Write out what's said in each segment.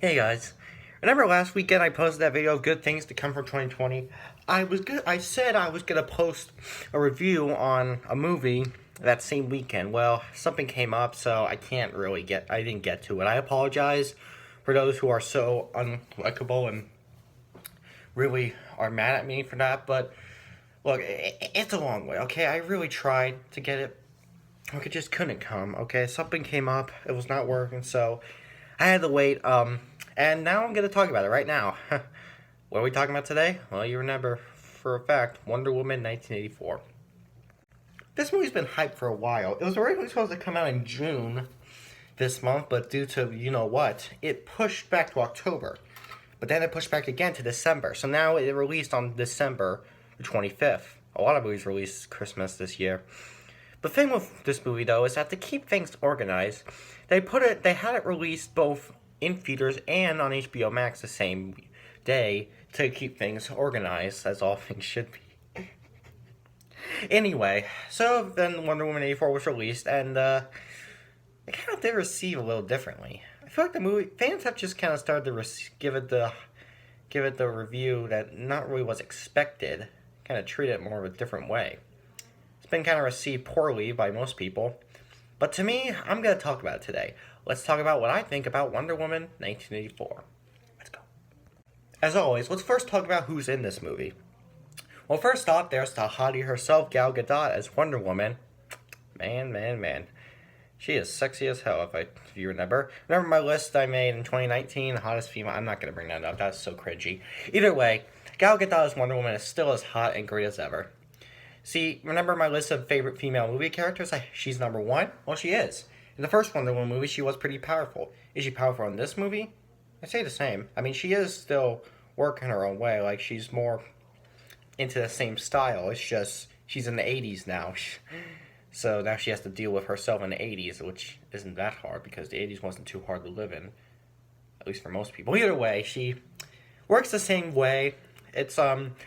Hey guys, remember last weekend I posted that video of good things to come from 2020? I said I was gonna post a review on a movie that same weekend. Well, something came up, so I didn't get to it. I apologize for those who are so unlikable and really are mad at me for that, but look, it's a long way, okay? I really tried to get it. Look, it just couldn't come, okay? Something came up, it was not working, so I had to wait, and now I'm going to talk about it right now. What are we talking about today? Well, you remember, for a fact, Wonder Woman 1984. This movie's been hyped for a while. It was originally supposed to come out in June this month, but due to you-know-what, it pushed back to October. But then it pushed back again to December, so now it released on December the 25th. A lot of movies released Christmas this year. The thing with this movie, though, is that to keep things organized, they had it released both in theaters and on HBO Max the same day to keep things organized, as all things should be. Anyway, so then Wonder Woman 84 was released, and it kind of did receive a little differently. I feel like the movie fans have just kind of started to give it the review that not really was expected, kind of treat it more of a different way. It's been kind of received poorly by most people. But to me, I'm going to talk about it today. Let's talk about what I think about Wonder Woman 1984. Let's go. As always, let's first talk about who's in this movie. Well, first off, there's the hottie herself, Gal Gadot, as Wonder Woman. Man. She is sexy as hell, if you remember. Remember my list I made in 2019, hottest female? I'm not going to bring that up. That's so cringy. Either way, Gal Gadot as Wonder Woman is still as hot and great as ever. See, remember my list of favorite female movie characters? She's number one? Well, she is. In the first Wonder Woman movie, she was pretty powerful. Is she powerful in this movie? I'd say the same. I mean, she is still working her own way. Like, she's more into the same style. It's just, she's in the 80s now. So now she has to deal with herself in the 80s, which isn't that hard because the 80s wasn't too hard to live in. At least for most people. Either way, she works the same way. It's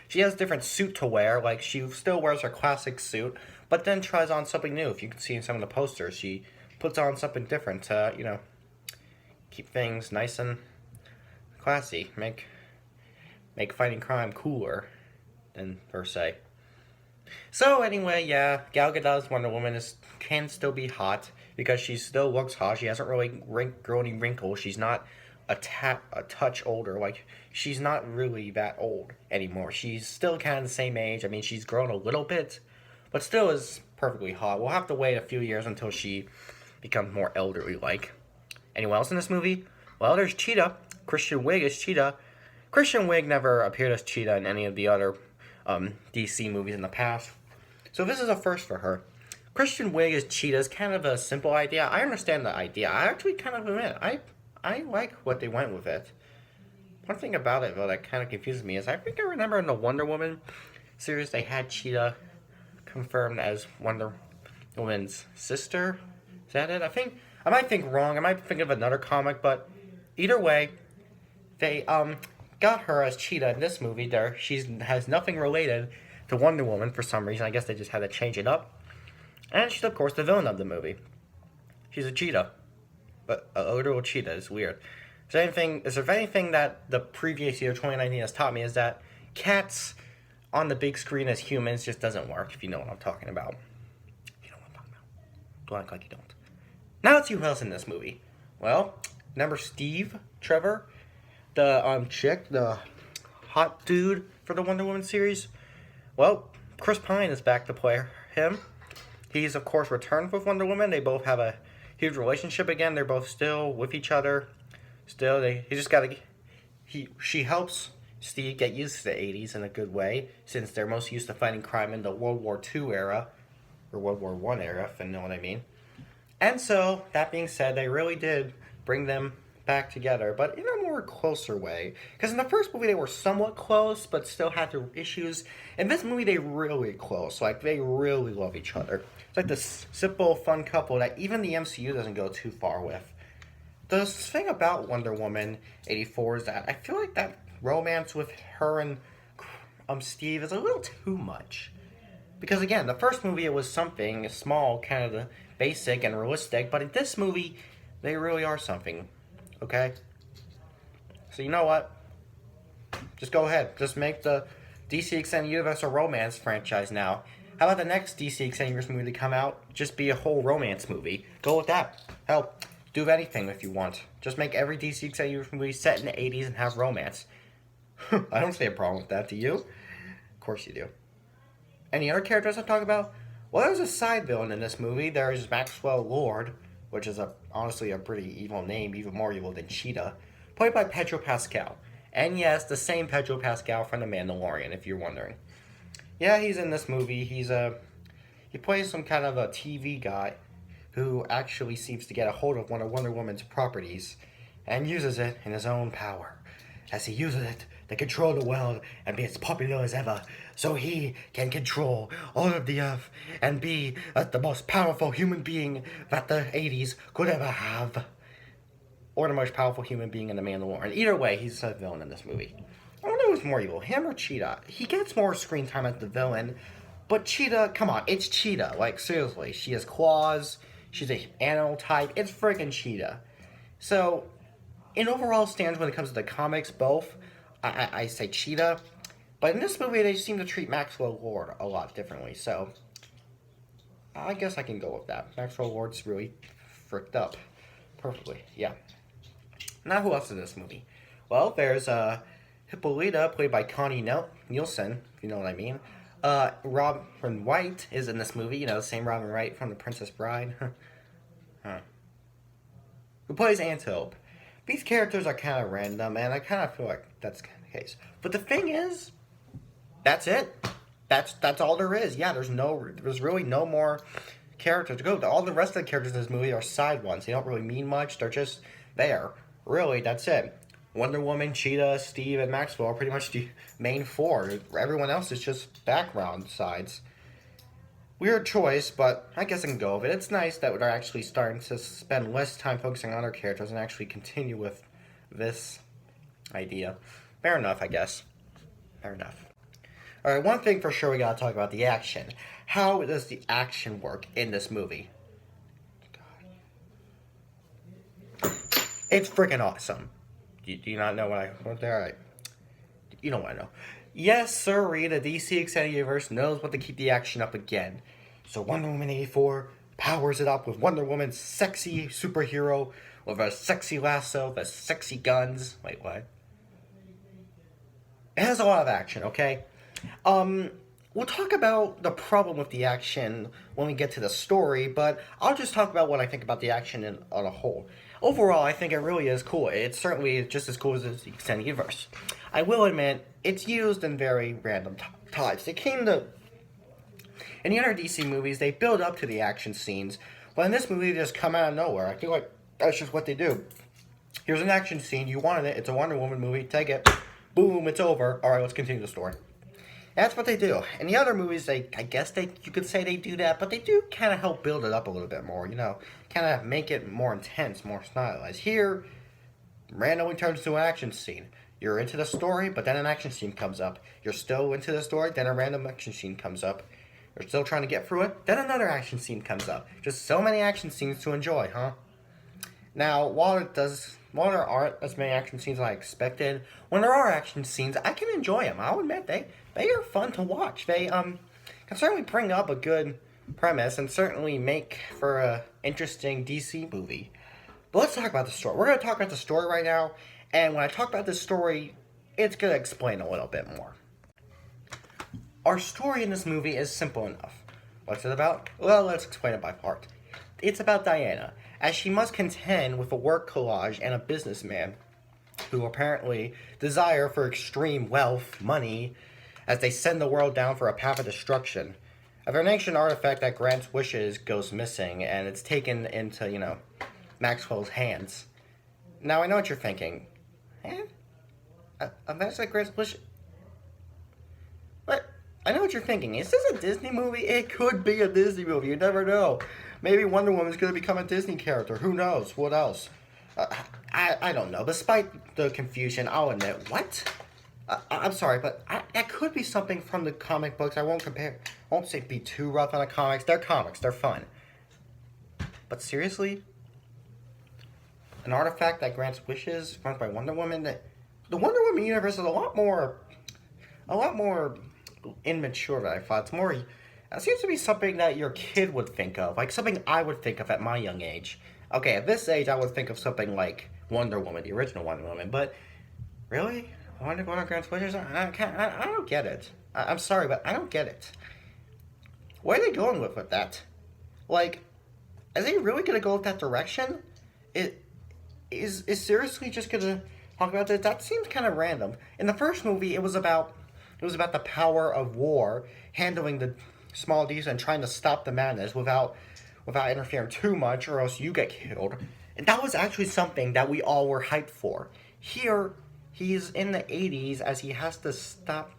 she has a different suit to wear. Like, she still wears her classic suit, but then tries on something new. If you can see in some of the posters, she puts on something different to, keep things nice and classy. Make fighting crime cooler than per se. So anyway, yeah, Gal Gadot's Wonder Woman can still be hot because she still looks hot. She hasn't really grown any wrinkles. She's not a touch older. Like, she's not really that old anymore. She's still kind of the same age. I mean, she's grown a little bit, but still is perfectly hot. We'll have to wait a few years until she becomes more elderly-like. Anyone else in this movie? Well, there's Cheetah. Kristen Wiig is Cheetah. Kristen Wiig never appeared as Cheetah in any of the other DC movies in the past, so this is a first for her. Kristen Wiig as Cheetah is kind of a simple idea. I understand the idea. I actually kind of admit I like what they went with it. One thing about it, though, that kind of confuses me is I think I remember in the Wonder Woman series they had Cheetah confirmed as Wonder Woman's sister. Is that it? I might think wrong. I might think of another comic, but either way, they got her as Cheetah in this movie. She has nothing related to Wonder Woman for some reason. I guess they just had to change it up. And she's, of course, the villain of the movie. She's a cheetah. But a literal cheetah is weird. Is there anything that the previous year, 2019, has taught me is that cats on the big screen as humans just doesn't work, if you know what I'm talking about. You know what I'm talking about. Don't act like you don't. Now let's see who else in this movie. Well, remember Steve Trevor? The chick, the hot dude for the Wonder Woman series? Well, Chris Pine is back to play him. He's, of course, returned with Wonder Woman. They both have a huge relationship again. They're both still with each other. She helps Steve get used to the 80s in a good way, since they're most used to fighting crime in the World War II era, or World War I era, if you know what I mean. And so, that being said, they really did bring them back together, but in a more closer way. Because in the first movie, they were somewhat close, but still had their issues. In this movie, they're really close. Like, they really love each other. It's like this simple, fun couple that even the MCU doesn't go too far with. The thing about Wonder Woman 84 is that I feel like that romance with her and Steve is a little too much. Because again, the first movie, it was something small, kind of the basic and realistic, but in this movie, they really are something. Okay? So you know what? Just go ahead. Just make the DC Extended Universe a romance franchise now. How about the next DC Extended Universe movie to come out just be a whole romance movie? Go with that. Hell, do anything if you want. Just make every DC Extended Universe movie set in the 80s and have romance. I don't see a problem with that, do you? Of course you do. Any other characters I'll talk about? Well, there's a side villain in this movie. There's Maxwell Lord, which is honestly a pretty evil name, even more evil than Cheetah, played by Pedro Pascal. And yes, the same Pedro Pascal from The Mandalorian, if you're wondering. Yeah, he's in this movie. He plays some kind of a TV guy who actually seems to get a hold of one of Wonder Woman's properties and uses it in his own power. As he uses it to control the world and be as popular as ever, so he can control all of the earth and be the most powerful human being that the 80s could ever have. Or the most powerful human being in The Mandalorian. Either way, he's a villain in this movie. I don't know who's more evil, him or Cheetah. He gets more screen time as the villain, but Cheetah, come on, it's Cheetah. Like, seriously, she has claws, she's an animal type, it's friggin' Cheetah. So, in overall stands when it comes to the comics, both, I say Cheetah, but in this movie, they seem to treat Maxwell Lord a lot differently, so I guess I can go with that. Maxwell Lord's really fricked up. Perfectly, yeah. Now, who else is in this movie? Well, there's Hippolyta, played by Connie Nielsen, if you know what I mean. Robin Wright is in this movie, the same Robin Wright from The Princess Bride. Who plays Antiope. These characters are kind of random, and I kind of feel like that's kind of the case. But the thing is, that's it. That's all there is. Yeah, there's really no more characters to go. All the rest of the characters in this movie are side ones. They don't really mean much. They're just there. Really, that's it. Wonder Woman, Cheetah, Steve, and Maxwell are pretty much the main four. Everyone else is just background sides. Weird choice, but I guess I can go with it. It's nice that they're actually starting to spend less time focusing on our characters and actually continue with this idea. Fair enough, I guess. Fair enough. Alright, one thing for sure we gotta talk about, the action. How does the action work in this movie? It's freaking awesome. Do you not know what I wrote there? Alright. You know what I know. Yes, sirree, the DC Extended Universe knows what to keep the action up again. So Wonder Woman 84 powers it up with Wonder Woman's sexy superhero with a sexy lasso, the sexy guns. Wait, what? It has a lot of action, okay? We'll talk about the problem with the action when we get to the story, but I'll just talk about what I think about the action on a whole. Overall, I think it really is cool. It's certainly just as cool as the Extended Universe. I will admit, it's used in very random times. It came to... In the other DC movies, they build up to the action scenes, but in this movie, they just come out of nowhere. I feel like that's just what they do. Here's an action scene, you wanted it, it's a Wonder Woman movie, take it, boom, it's over, alright, let's continue the story. That's what they do. In the other movies, I guess you could say they do that, but they do kind of help build it up a little bit more, kind of make it more intense, more stylized. Here, randomly turns to an action scene. You're into the story, but then an action scene comes up. You're still into the story, then a random action scene comes up. You're still trying to get through it, then another action scene comes up. Just so many action scenes to enjoy, huh? Now, while there aren't as many action scenes as I expected, when there are action scenes, I can enjoy them. I'll admit, they are fun to watch. They can certainly bring up a good premise and certainly make for an interesting DC movie. But let's talk about the story. We're going to talk about the story right now, and when I talk about the story, it's going to explain a little bit more. Our story in this movie is simple enough. What's it about? Well, let's explain it by part. It's about Diana, as she must contend with a work collage and a businessman who apparently desire for extreme wealth, money, as they send the world down for a path of destruction. A very ancient artifact that grants wishes goes missing, and it's taken into, Maxwell's hands. Now, I know what you're thinking. A magic that grants wishes... What? I know what you're thinking. Is this a Disney movie? It could be a Disney movie. You never know. Maybe Wonder Woman's going to become a Disney character. Who knows? What else? I don't know. Despite the confusion, I'll admit, what? I'm sorry, but that could be something from the comic books. I won't say be too rough on the comics. They're comics. They're fun. But seriously? An artifact that grants wishes, granted by Wonder Woman? the Wonder Woman universe is a lot more immature than I thought. It's more, it seems to be something that your kid would think of, like something I would think of at my young age. Okay, at this age, I would think of something like Wonder Woman, the original Wonder Woman, but really? Wonder Woman Grant Witches? I don't get it. I'm sorry, but I don't get it. Where are they going with that? Like, are they really gonna go with that direction? It is seriously just gonna talk about this? That seems kind of random. In the first movie, it was about the power of war, handling the small D's and trying to stop the madness without interfering too much, or else you get killed. And that was actually something that we all were hyped for. Here, he's in the 80s as he has to stop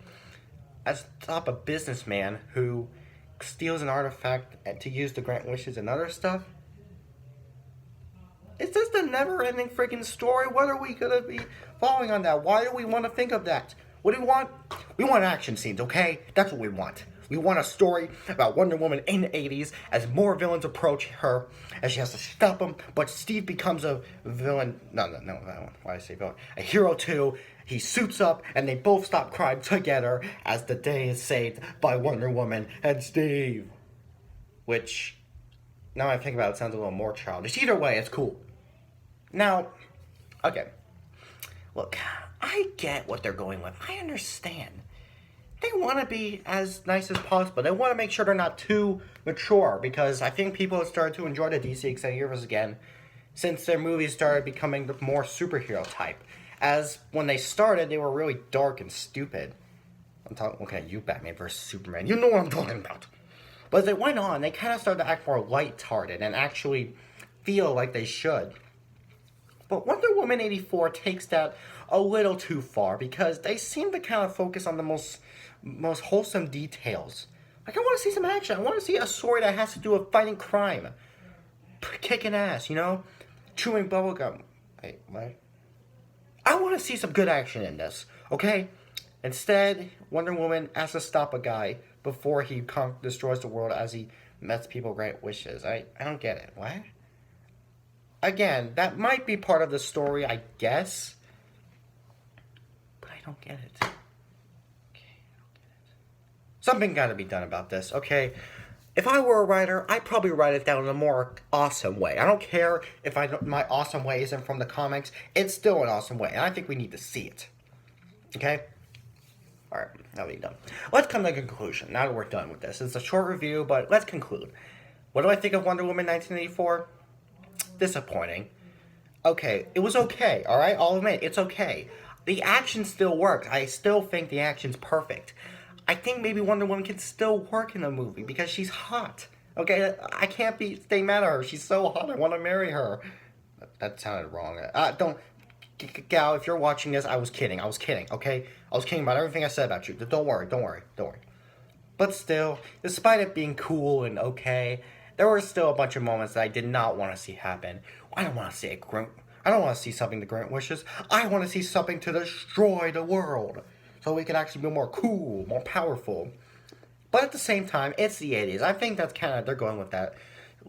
a businessman who steals an artifact to use to grant wishes and other stuff. It's just a never-ending freaking story. What are we gonna be following on that? Why do we want to think of that? What do we want? We want action scenes, okay? That's what we want. We want a story about Wonder Woman in the 80s as more villains approach her, as she has to stop them, but Steve becomes a villain. No, why did I say villain? A hero too. He suits up, and they both stop crime together as the day is saved by Wonder Woman and Steve. Which, now I think about it, sounds a little more childish. Either way, it's cool. Now, okay. Look, I get what they're going with. I understand. They want to be as nice as possible. They want to make sure they're not too mature, because I think people have started to enjoy the DC Extended Universe again since their movies started becoming the more superhero type. As when they started, they were really dark and stupid. I'm talking, okay, you Batman versus Superman. You know what I'm talking about. But as they went on, they kind of started to act more lighthearted and actually feel like they should. But Wonder Woman 84 takes that a little too far, because they seem to kind of focus on the most wholesome details. Like, I want to see some action. I want to see a story that has to do with fighting crime. Kicking ass, chewing bubblegum. Wait, what? I want to see some good action in this, okay? Instead, Wonder Woman has to stop a guy before he destroys the world as he lets people grant wishes. I don't get it. What? Again, that might be part of the story, I guess. But I don't get it. Something got to be done about this, okay? If I were a writer, I'd probably write it down in a more awesome way. I don't care if my awesome way isn't from the comics. It's still an awesome way, and I think we need to see it. Okay? Alright, now we're done. Let's come to a conclusion, now that we're done with this. It's a short review, but let's conclude. What do I think of Wonder Woman 1984? Disappointing. Okay, it was okay, alright? I'll admit, it's okay. The action still works. I still think the action's perfect. I think maybe Wonder Woman can still work in a movie because she's hot. Okay, I can't stay mad at her. She's so hot. I want to marry her. That sounded wrong. Gal, if you're watching this, I was kidding. Okay? I was kidding about everything I said about you. Don't worry. But still, despite it being cool and okay, there were still a bunch of moments that I did not want to see happen. I don't want to see I don't want to see something to grant wishes. I want to see something to destroy the world, so we can actually be more cool, more powerful. But at the same time, it's the 80s. I think that's kind of, they're going with that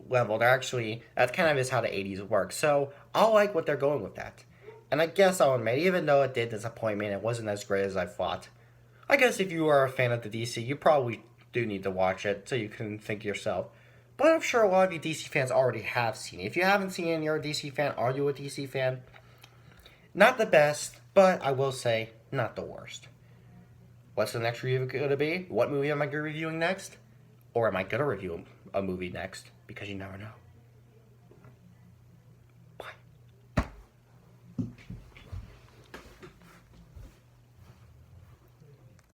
level. That kind of is how the 80s work. So, I'll like what they're going with that. And I guess I'll admit, even though it did disappoint me and it wasn't as great as I thought, I guess if you are a fan of the DC, you probably do need to watch it so you can think yourself. But I'm sure a lot of you DC fans already have seen it. If you haven't seen it and you're a DC fan, are you a DC fan? Not the best, but I will say, not the worst. What's the next review going to be? What movie am I reviewing next? Or am I going to review a movie next? Because you never know.